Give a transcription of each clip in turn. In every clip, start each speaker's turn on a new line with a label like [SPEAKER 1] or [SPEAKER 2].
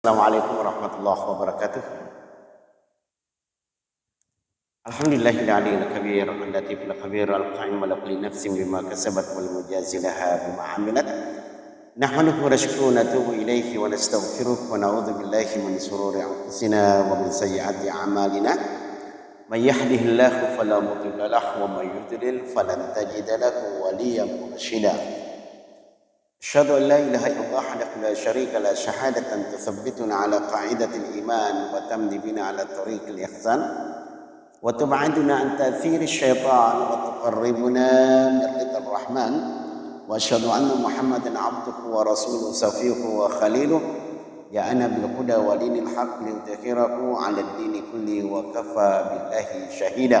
[SPEAKER 1] Assalamualaikum warahmatullahi wabarakatuh. Alhamdulillahil aliyil kabir al-latifil khabir al-qa'im ala kulli nafsin bima kasabat wal mujazi laha bima 'amilat. Nahmaduhu wa nashkuruhu wa natubu ilayhi wa nastaghfiruh wa na'udzu billahi min shururi anfusina wa min sayyiati a'malina. May yahdihillahu fala mudilla lahu wa may yudlil falan tajida lahu waliyyan mursyida. أشهد أن لا إله إلا الله وحده لا شريك له شهادة تثبتنا على قاعدة الإيمان وتمضي بنا على طريق الإحسان وتبعدنا عن تأثير الشيطان وتقربنا من رضا الرحمن وأشهد أن محمدا عبده ورسوله صفيه وخليله جاءنا بالهدى ودين الحق ليظهره على الدين كله وكفى بالله شهيدا.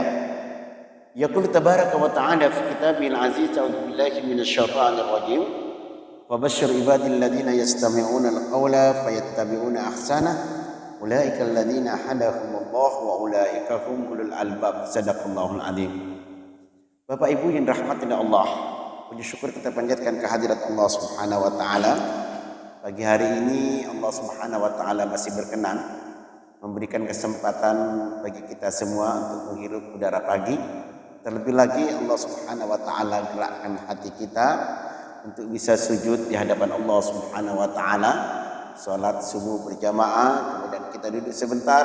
[SPEAKER 1] يقول تبارك وتعالى في كتابه العزيز أعوذ بالله من الشيطان الرجيم وبشر عبادي الذين يستمعون القول فيتبعون أحسنه أولئك الذين هداهم الله وأولئك هم أولو الألباب sadaqallahul azim. Bapak Ibu yang dirahmati Allah, puji syukur kita panjatkan kehadirat Allah Subhanahu wa taala. Pagi hari ini Allah Subhanahu wa taala masih berkenan memberikan kesempatan bagi kita semua untuk menghirup udara pagi. Terlebih lagi Allah Subhanahu wa taala gerakkan hati kita untuk bisa sujud di hadapan Allah Subhanahu wa taala, salat subuh berjamaah, kemudian kita duduk sebentar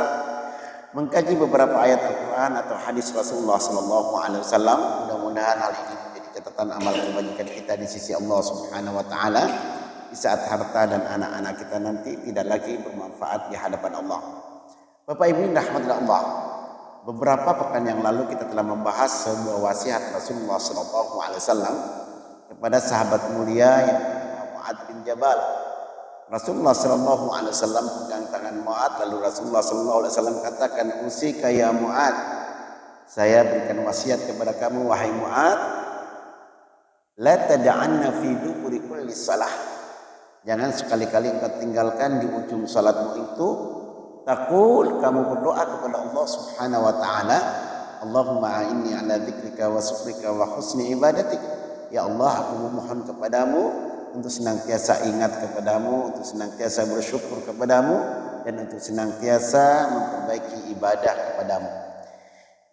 [SPEAKER 1] mengkaji beberapa ayat Al-Qur'an atau hadis Rasulullah sallallahu alaihi wasallam. Mudah-mudahan hal ini menjadi catatan amal kebajikan kita di sisi Allah Subhanahu wa taala di saat harta dan anak-anak kita nanti tidak lagi bermanfaat di hadapan Allah. Bapak Ibu yang dirahmati Allah, beberapa pekan yang lalu kita telah membahas sebuah wasiat Rasulullah sallallahu alaihi wasallam kepada sahabat mulia yang bernama Mu'adz bin Jabal. Rasulullah sallallahu alaihi wasallam pegang tangan Mu'adz, lalu Rasulullah sallallahu alaihi wasallam katakan, "Usika ya Mu'adz, saya berikan wasiat kepada kamu wahai Mu'adz, la tad'anna fi duburi kulli shalah." Jangan sekali-kali engkau tinggalkan di ujung salatmu itu taqul, kamu berdoa kepada Allah Subhanahu wa taala, "Allahumma a'inni ala dzikrika wa syukrika wa husni ibadatik." Ya Allah, aku memohon kepadamu untuk senantiasa ingat kepadamu, untuk senantiasa bersyukur kepadamu, dan untuk senantiasa memperbaiki ibadah kepadamu.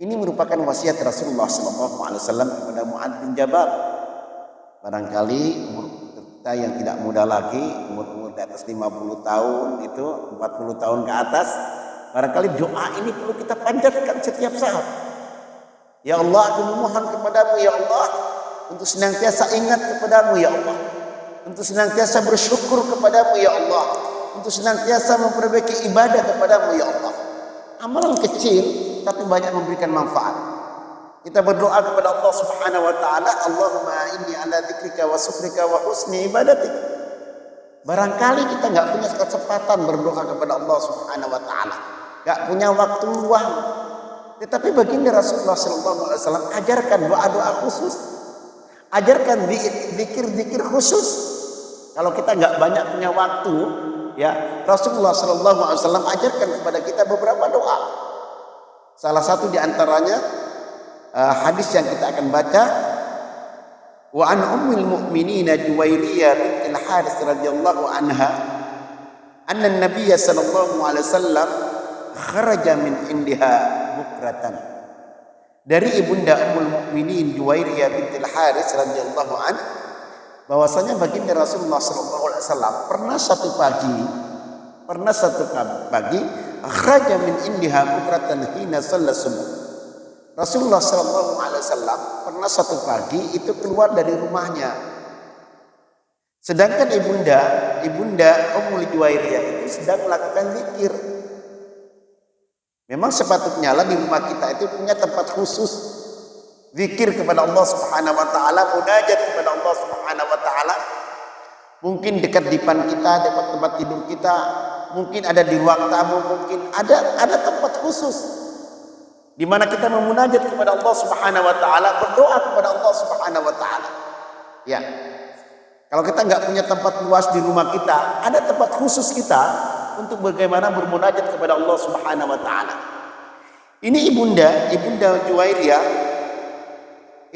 [SPEAKER 1] Ini merupakan wasiat Rasulullah SAW kepada Mu'adz bin Jabal. Barangkali umur kita yang tidak muda lagi, umur di atas 50 tahun, itu 40 tahun ke atas, barangkali doa ini perlu kita panjatkan setiap saat. Ya Allah, aku memohon kepadamu ya Allah, untuk senantiasa ingat kepadamu ya Allah, untuk senantiasa bersyukur kepadamu ya Allah, untuk senantiasa memperbaiki ibadah kepadamu ya Allah. Amalan kecil tapi banyak memberikan manfaat. Kita berdoa kepada Allah Subhanahu wa taala, Allahumma inni ala dzikrika wa syukrika wa husni ibadatik. Barangkali kita enggak punya kesempatan berdoa kepada Allah Subhanahu wa taala, enggak punya waktu luang. Tetapi baginda Rasulullah sallallahu alaihi wasallam ajarkan doa-doa khusus. Ajarkan zikir-zikir khusus. Kalau kita nggak banyak punya waktu, ya Rasulullah Sallallahu Alaihi Wasallam ajarkan kepada kita beberapa doa. Salah satu di antaranya hadis yang kita akan baca. Wa an ummil mu'minin Juwairiyah bintil Harits radhiyallahu anha, anna an-nabiy sallallahu alaihi wasallam kharaja min indiha bukratan. Dari ibunda Ummul Mukminin Juwairiyah bintil Harits radhiyallahu an, bahwasanya baginda Rasulullah sallallahu alaihi wasallam pernah satu pagi akhraja min indiha bukratan hina shalla subuh. Rasulullah sallallahu alaihi wasallam pernah satu pagi itu keluar dari rumahnya. Sedangkan ibunda Ummul Juwairiyah itu sedang melakukan zikir. Memang sepatutnya lah di rumah kita itu punya tempat khusus zikir kepada Allah Subhanahu wa taala, munajat kepada Allah Subhanahu wa taala. Mungkin dekat dipan kita, dekat tempat tidur kita, mungkin ada di ruang tamu, mungkin ada tempat khusus di mana kita memunajat kepada Allah Subhanahu wa taala, berdoa kepada Allah Subhanahu wa taala. Ya. Kalau kita enggak punya tempat luas di rumah kita, ada tempat khusus kita untuk bagaimana bermunajat kepada Allah Subhanahu wa taala. Ini ibunda Juwairiyah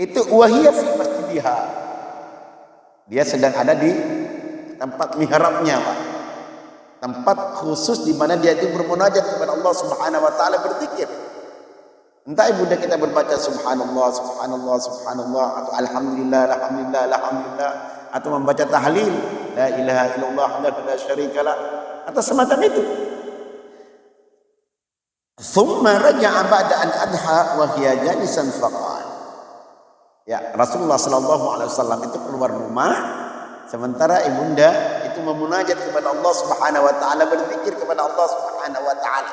[SPEAKER 1] itu wahiyah fi masjidiha. Dia sedang ada di tempat mihrabnya, Pak. tempat khusus di mana dia itu bermunajat kepada Allah Subhanahu wa taala, berzikir. Entah ibunda kita berbaca subhanallah, subhanallah, subhanallah, atau alhamdulillah, alhamdulillah, alhamdulillah, atau membaca tahlil la ilaha illallah la syarikalah, atau semacam itu. Thumma raja'a ba'da an adha wa hiya jalisan faqala. Ya, Rasulullah sallallahu alaihi wasallam itu keluar rumah sementara ibunda itu memunajat kepada Allah Subhanahu wa taala, berzikir kepada Allah Subhanahu wa taala.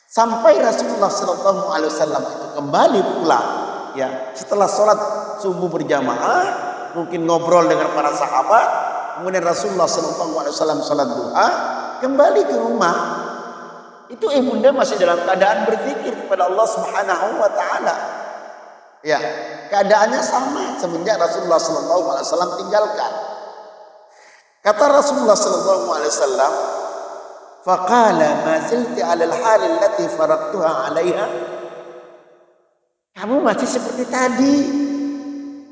[SPEAKER 1] Sampai Rasulullah sallallahu alaihi wasallam itu kembali pulang, ya, setelah sholat subuh berjamaah, mungkin ngobrol dengan para sahabat, kemudian Rasulullah sallallahu alaihi wasallam sholat duha, kembali ke rumah. Itu ibunda masih dalam keadaan berzikir kepada Allah Subhanahu wa taala. Ya, keadaannya sama semenjak Rasulullah sallallahu alaihi wasallam tinggalkan. Kata Rasulullah sallallahu alaihi wasallam, faqala ma zilti 'ala al-hal allati faraqtuha 'alaiha. Kamu masih seperti tadi.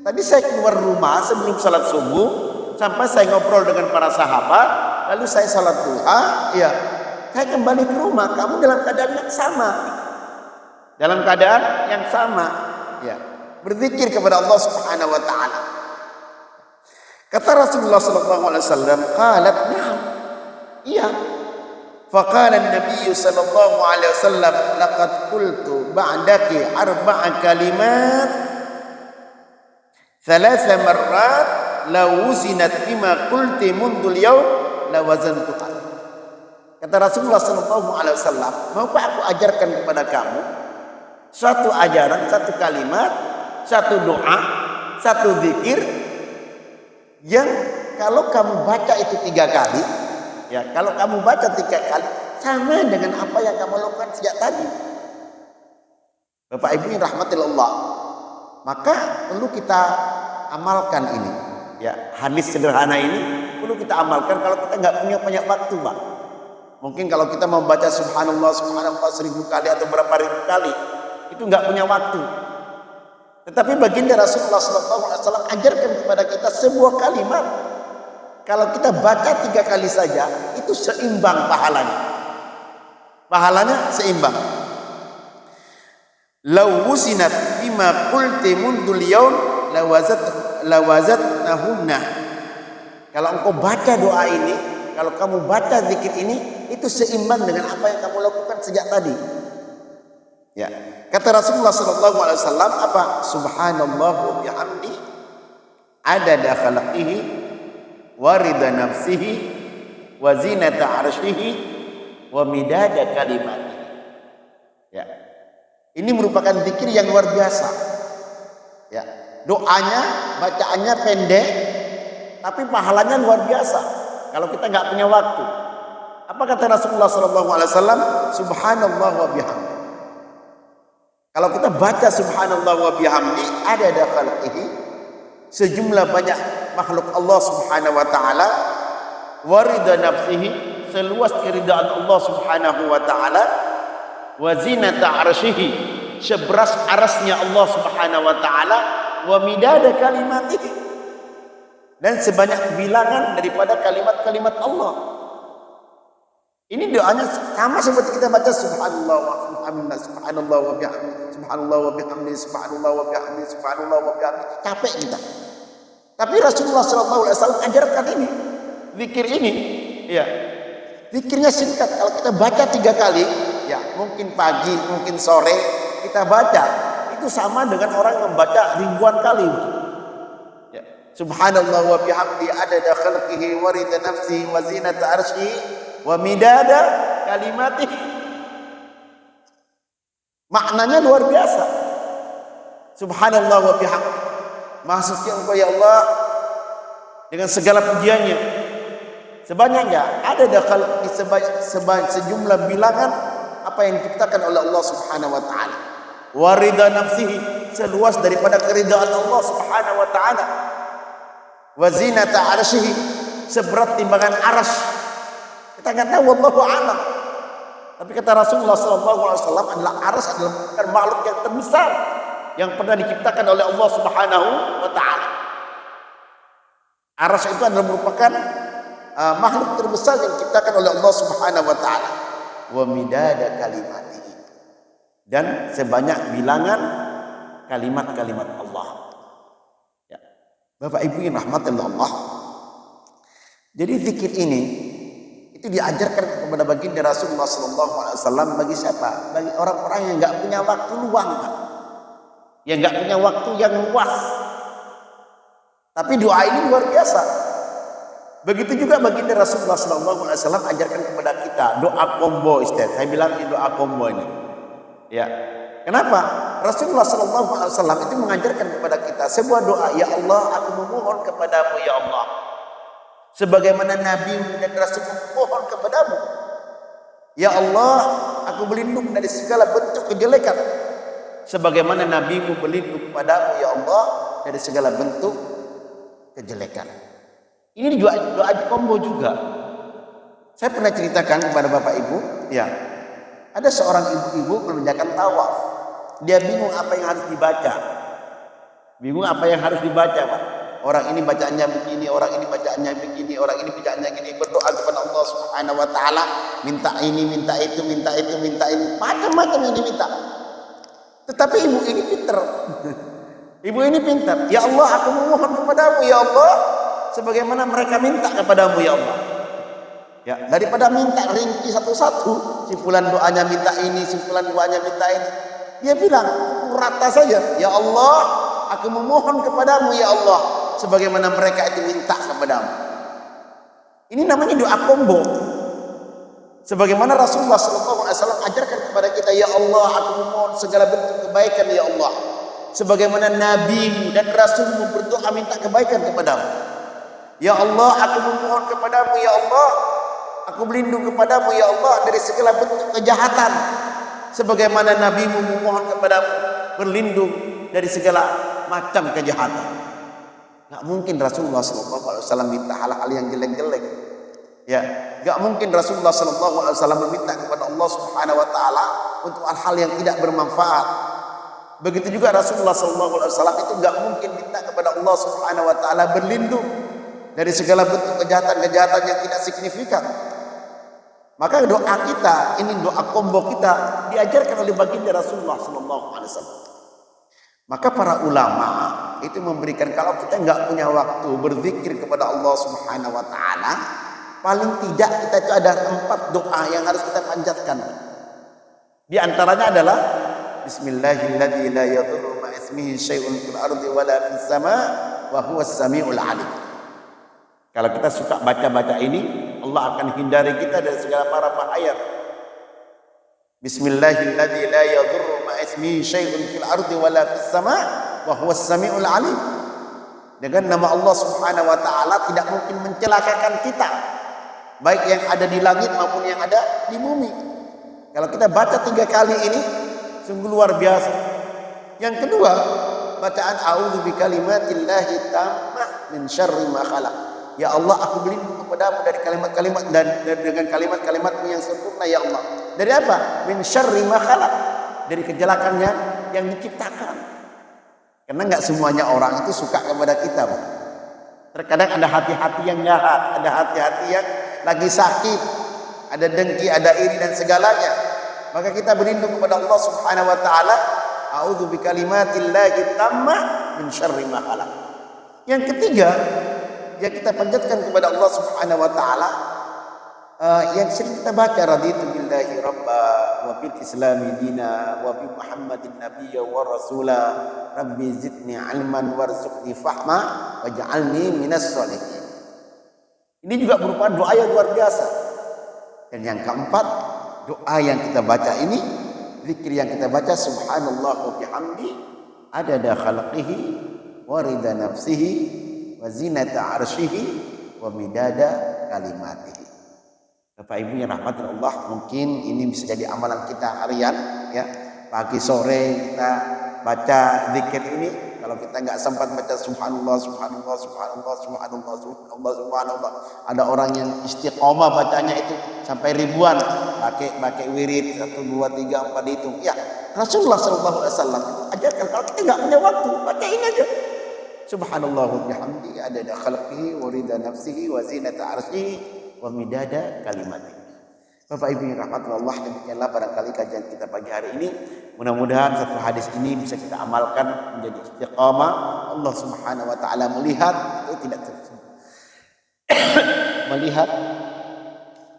[SPEAKER 1] Tadi saya keluar rumah sebelum salat subuh, sampai saya ngobrol dengan para sahabat, lalu saya salat duha, ya. Saya kembali ke rumah, kamu dalam keadaan yang sama. Dalam keadaan yang sama, ya. Berzikir kepada Allah Subhanahu wa taala. Kata Rasulullah sallallahu alaihi wasallam, qalat na'am. Iya. Faqala an-nabiy sallallahu alaihi wasallam, laqad qultu ba'daki arba'a kalimat thalatha marrat law wuzinat bima qulti mundul yawm la wazantuha. Kata Rasulullah sallallahu alaihi wasallam, maukah aku ajarkan kepada kamu satu ajaran, satu kalimat, satu doa, satu zikir yang kalau kamu baca itu 3 kali, ya, kalau kamu baca 3 kali sama dengan apa yang kamu lakukan sejak tadi. Bapak Ibu yang rahmatillah, maka perlu kita amalkan ini, ya, hadis sederhana ini perlu kita amalkan kalau kita nggak punya banyak waktu, Pak. Mungkin kalau kita membaca subhanallah, subhanallah 1000 kali atau berapa ribu kali, itu nggak punya waktu. Tetapi baginda Rasulullah SAW ajarkan kepada kita sebuah kalimat, kalau kita baca 3 kali saja, itu seimbang pahalanya. Pahalanya seimbang. Lau wusinat bima qulti mundul yaum lawazat nahunna. Kalau engkau baca doa ini, kalau kamu baca zikir ini, itu seimbang dengan apa yang kamu lakukan sejak tadi. Ya, kata Rasulullah sallallahu alaihi wasallam apa? Subhanallah wa bihamdi adada khalqihi wa rida nafsihi wa zinata arsyihi wa midada kalimatihi. Ya. Ini merupakan zikir yang luar biasa. Ya, doanya, bacaannya pendek, tapi pahalanya luar biasa. Kalau kita nggak punya waktu, apa kata Rasulullah SAW? Subhanallah wa bihamdi. Kalau kita baca Subhanallah wa bihamdi, ada khalqihi, sejumlah banyak makhluk Allah Subhanahu wa taala, warida nafsihi, seluas keridaan Allah Subhanahu wa taala, wa zinata arsyihi, seberas arasnya Allah Subhanahu wa taala, wa midada kalimatihi, dan sebanyak bilangan daripada kalimat-kalimat Allah. Ini doanya sama seperti kita baca subhanallah wa bihamdihi, subhanallah wa bihamdihi, subhanallah wa bihamdihi, subhanallah wa bihamdihi, subhanallah wa bihamdihi. Capek kita. Tapi Rasulullah SAW ajarkan ini, zikir ini, ya. Zikirnya singkat. Kalau kita baca 3 kali, ya, mungkin pagi, mungkin sore kita baca, itu sama dengan orang membaca ribuan kali. Ya. Subhanallah wa bihamdihi adada khalqihi wa rida nafsihi wa zinata arsyihi wa midada kalimatihi. Maknanya luar biasa. Subhanallah wa bihamdihi, maksudnya engkau ya Allah dengan segala pujiannya. Sebanyaknya ada dakal sejumlah bilangan apa yang diciptakan oleh Allah Subhanahu wa taala. Wa ridha nafsihi, seluas daripada keridhaan Allah Subhanahu wa taala. Wa zinata arsyihi, seberat timbangan arsy. Kita nggak tahu, wallahu a'lam. Tapi kata Rasulullah SAW adalah arsy adalah makhluk yang terbesar yang pernah diciptakan oleh Allah Subhanahu wa taala. Arsy itu adalah merupakan makhluk terbesar yang diciptakan oleh Allah Subhanahu wa taala. Wa midada kalimatihi, dan sebanyak bilangan kalimat-kalimat Allah. Ya. Bapak Ibu yang rahmatan Allah. Jadi zikir ini itu diajarkan kepada baginda Rasulullah SAW bagi siapa? Bagi orang-orang yang nggak punya waktu luang, yang nggak punya waktu yang luas. Tapi doa ini luar biasa. Begitu juga baginda Rasulullah SAW ajarkan kepada kita doa combo, Ustaz. Saya bilang ini doa combo ini. Ya, kenapa? Rasulullah SAW itu mengajarkan kepada kita sebuah doa. Ya Allah, aku memohon kepadamu ya Allah, sebagaimana Nabi dan Rasul memohon kepadamu. Ya Allah, aku berlindung dari segala bentuk kejelekan, sebagaimana Nabi-Mu berlindung kepadamu ya Allah dari segala bentuk kejelekan. Ini doa combo juga. Saya pernah ceritakan kepada Bapak Ibu, ya, ada seorang ibu-ibu mengerjakan tawaf. Dia bingung apa yang harus dibaca. Bingung apa yang harus dibaca, Pak. Orang ini bacaannya begini, orang ini bacaannya begini, orang ini bacaannya gini. Berdoa kepada Allah Subhanahu wa taala, minta ini, minta itu, minta itu, minta ini, macam-macam yang diminta. Tetapi ibu ini pintar. Ibu ini pintar. Ya Allah, aku memohon kepadamu ya Allah, sebagaimana mereka minta kepadamu ya Allah. Ya, daripada minta rinci satu-satu, simpulan doanya minta ini, simpulan doanya minta ini, dia bilang rata saja. Ya Allah, aku memohon kepadamu ya Allah, sebagaimana mereka itu minta kepadamu. Ini namanya doa combo. Sebagaimana Rasulullah SAW ajarkan kepada kita, ya Allah, aku memohon segala bentuk kebaikan ya Allah, sebagaimana Nabi-Mu dan Rasul-Mu berdoa minta kebaikan kepadamu. Ya Allah, aku memohon kepadamu ya Allah, aku berlindung kepadamu ya Allah dari segala bentuk kejahatan, sebagaimana Nabi-Mu memohon kepadamu berlindung dari segala macam kejahatan. Gak mungkin Rasulullah SAW minta hal-hal yang jelek-jelek. Ya, gak mungkin Rasulullah SAW meminta kepada Allah Subhanahu wa taala untuk hal-hal yang tidak bermanfaat. Begitu juga Rasulullah SAW itu gak mungkin minta kepada Allah Subhanahu wa taala berlindung dari segala bentuk kejahatan-kejahatan yang tidak signifikan. Maka doa kita, ini doa combo kita, diajarkan oleh baginda Rasulullah SAW. Maka para ulama itu memberikan, kalau kita nggak punya waktu berzikir kepada Allah Subhanahu wa taala, paling tidak kita itu ada 4 doa yang harus kita panjatkan. Di antaranya adalah Bismillahirrahmanirrahim, la yadurru ma ismihi syai'un fil ardi wala fis sama wa huwas samiul alim. Kalau kita suka baca-baca ini, Allah akan hindari kita dari segala mara bahaya. Bismillahirrahmanirrahim, la yadurru ma ismihi syai'un fil ardi wala fis sama wa huwas samiul alim. Dengan nama Allah Subhanahu wa taala tidak mungkin mencelakakan kita, baik yang ada di langit maupun yang ada di bumi. Kalau kita baca 3 kali ini sungguh luar biasa. Yang kedua, bacaan a'udzu bikalimatillahi tammah min syarri ma khalaq. Ya Allah, aku berlindung kepadamu dari kalimat-kalimat dan dengan kalimat-kalimat-Mu yang sempurna ya Allah. Dari apa? Min syarri ma khalaq, dari kejelekannya yang diciptakan. Karena enggak semuanya orang itu suka kepada kita, Pak. Terkadang ada hati-hati yang jahat, ada hati-hati yang lagi sakit, ada dengki, ada iri dan segalanya. Maka kita berlindung kepada Allah Subhanahu wa taala, a'udzu bikalimatillahi tammah min syarri ma khalaq. Yang ketiga, yang kita panjatkan kepada Allah Subhanahu wa taala, yang sering kita baca, raditu billahi rabba wa bil islami dina wa bi muhammadin nabiyya wa rasula rabbi zidni ilman warzuqni fahma waj'alni minas sholihin. Ini juga merupakan doa yang luar biasa. Dan yang keempat, doa yang kita baca ini, zikir yang kita baca, subhanallah wa bihamdi adada khalqihi wa rida nafsihi wa zinata arsyihi wa midada kalimatihi. Bapak Ibu yang rahmati Allah, mungkin ini bisa jadi amalan kita harian, ya. Pagi sore kita baca zikir ini. Kalau kita nggak sempat baca subhanallah, subhanallah, subhanallah, subhanallah, subhanallah, subhanallah, ada orang yang istiqomah bacanya itu sampai ribuan, pakai wirid 1, 2, 3, 4 itu. Ya, Rasulullah SAW ajarkan, kalau kita nggak punya waktu, baca ini aja. Subhanallah wa bihamdihi adada khalqihi wa rida nafsihi wa zinata arsyihi wa midada kalimatihi. Bapak Ibu yang rahmatullah, demikianlah barangkali kajian kita pagi hari ini. Mudah-mudahan satu hadis ini bisa kita amalkan menjadi istiqamah. Allah Subhanahu wa taala melihat itu tidak melihat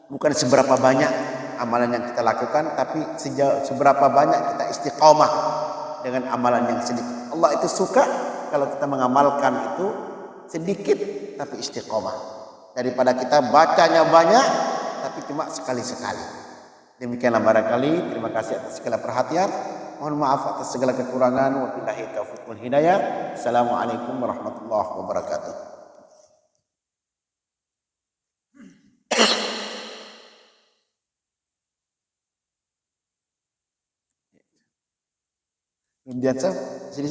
[SPEAKER 1] bukan seberapa banyak amalan yang kita lakukan, tapi seberapa banyak kita istiqamah dengan amalan yang sedikit. Allah itu suka kalau kita mengamalkan itu sedikit tapi istiqamah, daripada kita bacanya banyak tapi cuma sekali-sekali. Demikianlah barangkali. Terima kasih atas segala perhatian. Mohon maaf atas segala kekurangan. Wabillahi taufiq wal hidayah. Assalamualaikum warahmatullahi wabarakatuh. Biasa sini.